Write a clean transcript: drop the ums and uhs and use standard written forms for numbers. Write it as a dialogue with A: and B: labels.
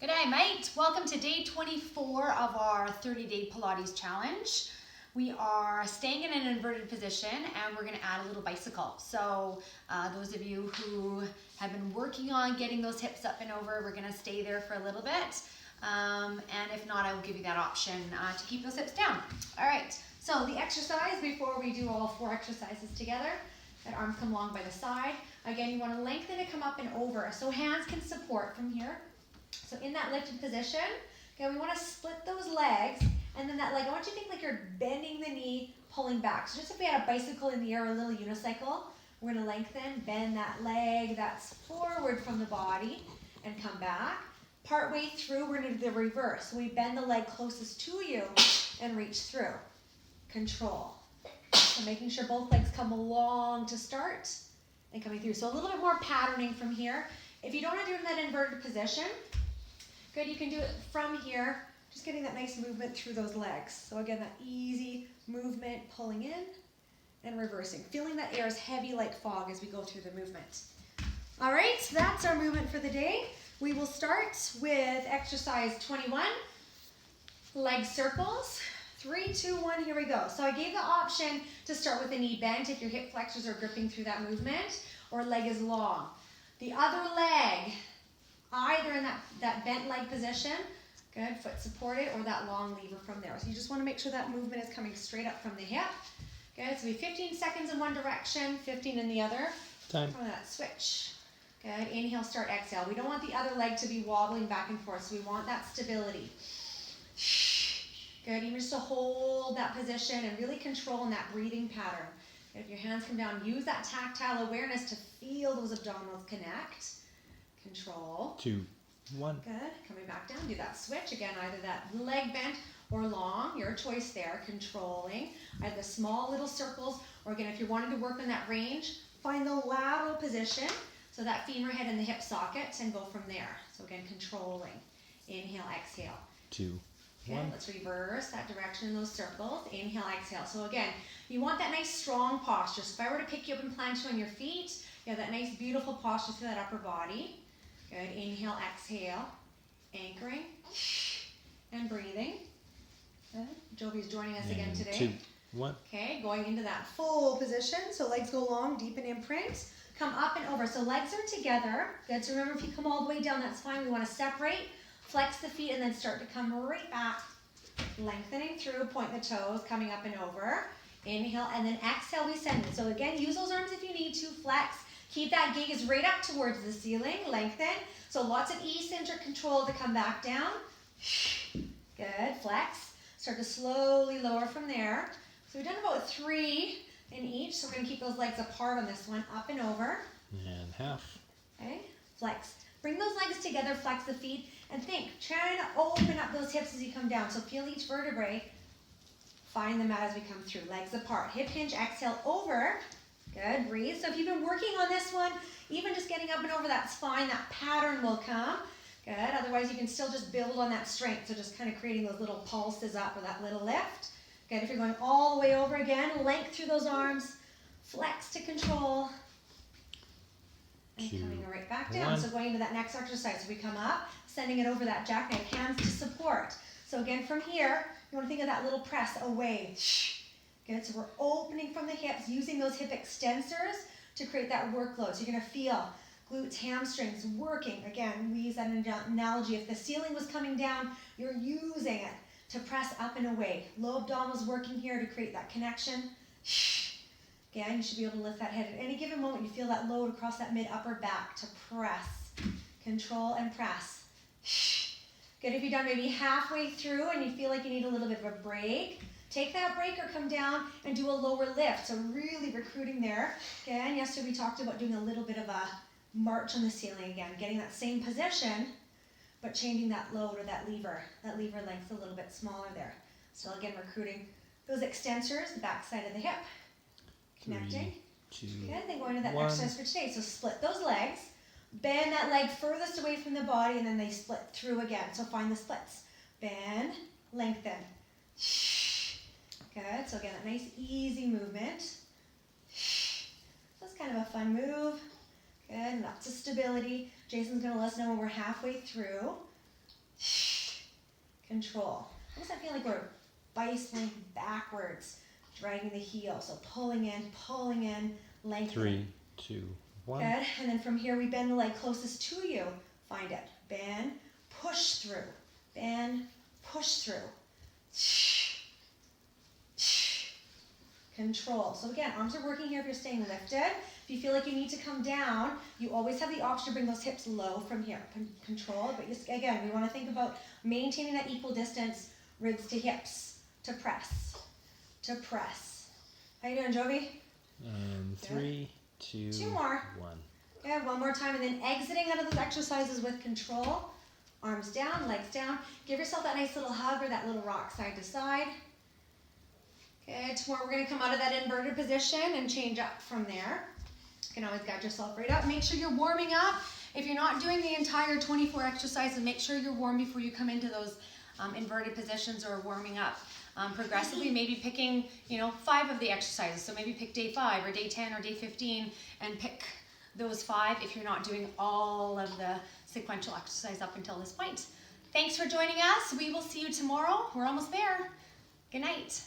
A: G'day mate, welcome to day 24 of our 30-day Pilates challenge. We are staying in an inverted position and we're going to add a little bicycle. So those of you who have been working on getting those hips up and over, we're going to stay there for a little bit. And if not, I will give you that option to keep those hips down. All right, so the exercise before we do all 4 exercises together, that arms come along by the side. Again, you want to lengthen it, come up and over. So hands can support from here. So in that lifted position, okay, we want to split those legs, and then that leg, I want you to think like you're bending the knee, pulling back. So just if we had a bicycle in the air, or a little unicycle, we're going to lengthen, bend that leg that's forward from the body, and come back. Part way through, we're going to do the reverse. So we bend the leg closest to you and reach through. Control. So making sure both legs come along to start and coming through. So a little bit more patterning from here. If you don't want to do it in that inverted position, good, you can do it from here, just getting that nice movement through those legs. So again, that easy movement, pulling in and reversing. Feeling that air is heavy like fog as we go through the movement. All right, so that's our movement for the day. We will start with exercise 21, leg circles. 3, 2, 1, here we go. So I gave the option to start with the knee bent if your hip flexors are gripping through that movement, or leg is long. The other leg, either in that bent leg position, good, foot supported, or that long lever from there. So you just want to make sure that movement is coming straight up from the hip. Good, so we 15 seconds in one direction, 15 in the other.
B: Time.
A: From that switch. Good, inhale, start, exhale. We don't want the other leg to be wobbling back and forth, so we want that stability. Good, even just to hold that position and really control in that breathing pattern. If your hands come down, use that tactile awareness to feel those abdominals connect. Control.
B: 2, 1.
A: Good. Coming back down, do that switch. Again, either that leg bent or long, your choice there. Controlling. Either the small little circles, or again, if you're wanting to work on that range, find the lateral position, so that femur head in the hip socket, and go from there. So again, controlling. Inhale, exhale.
B: 2,
A: Okay,
B: 1.
A: let's reverse that direction in those circles. Inhale, exhale. So again, you want that nice strong posture. So if I were to pick you up and plant you on your feet, you have that nice beautiful posture through that upper body. Good, inhale, exhale, anchoring and breathing. Good. Jovi's joining us again today.
B: 2, 1.
A: Okay, going into that full position. So legs go long, deep and imprint. Come up and over. So legs are together. Good, so remember if you come all the way down, that's fine. We want to separate. Flex the feet and then start to come right back, lengthening through, point the toes, coming up and over. Inhale, and then exhale, we send it. So again, use those arms if you need to, flex. Keep that gaze right up towards the ceiling, lengthen. So lots of eccentric control to come back down. Good, flex. Start to slowly lower from there. So we've done about 3 in each, so we're gonna keep those legs apart on this one, up and over.
B: And half.
A: Okay, flex. Bring those legs together, flex the feet, and think, trying to open up those hips as you come down. So feel each vertebrae, find them out as we come through. Legs apart, hip hinge, exhale, over. Good, breathe. So if you've been working on this one, even just getting up and over, that's fine. That pattern will come. Good, otherwise you can still just build on that strength. So just kind of creating those little pulses up or that little lift. Good, if you're going all the way over again, length through those arms, flex to control. And coming right back down.
B: 1.
A: So going into that next exercise, so we come up, sending it over that jackknife, hands to support. So again, from here, you want to think of that little press away. Good, so we're opening from the hips, using those hip extensors to create that workload. So you're going to feel glutes, hamstrings working. Again, we use that analogy. If the ceiling was coming down, you're using it to press up and away. Low abdominals working here to create that connection. Again, you should be able to lift that head at any given moment. You feel that load across that mid-upper back to press. Control and press. Good, if you've done maybe halfway through and you feel like you need a little bit of a break, take that break or come down and do a lower lift. So really recruiting there. Again, yesterday we talked about doing a little bit of a march on the ceiling again, getting that same position, but changing that load or that lever length a little bit smaller there. So again, recruiting those extensors, the back side of the hip. Connecting.
B: 3, 2,
A: Good, then going to that
B: 1.
A: exercise for today. So split those legs, bend that leg furthest away from the body, and then they split through again. So find the splits. Bend, lengthen. Good, so again, that nice easy movement. So it's kind of a fun move. Good, lots of stability. Jason's going to let us know when we're halfway through.
C: control. Almost I feel like we're bicycling backwards, dragging the heel. So pulling in, lengthening.
B: 3, 2, 1.
C: Good. And then from here, we bend the leg closest to you. Find it. Bend, push through. Bend, push through. Control. So again, arms are working here if you're staying lifted. If you feel like you need to come down, you always have the option to bring those hips low from here. Control. But just, again, we want to think about maintaining that equal distance, ribs to hips, to press. To press. How you doing, Jovi?
B: And 3, 2,
C: 2 more.
B: 1.
C: Good. One more time, and then exiting out of those exercises with control. Arms down, legs down. Give yourself that nice little hug or that little rock side to side. Good. Tomorrow we're going to come out of that inverted position and change up from there. You can always guide yourself right up. Make sure you're warming up. If you're not doing the entire 24 exercises, make sure you're warm before you come into those inverted positions or warming up. Progressively, maybe picking, 5 of the exercises. So maybe pick day 5 or day 10 or day 15 and pick those 5 if you're not doing all of the sequential exercise up until this point. Thanks for joining us. We will see you tomorrow. We're almost there. Good night.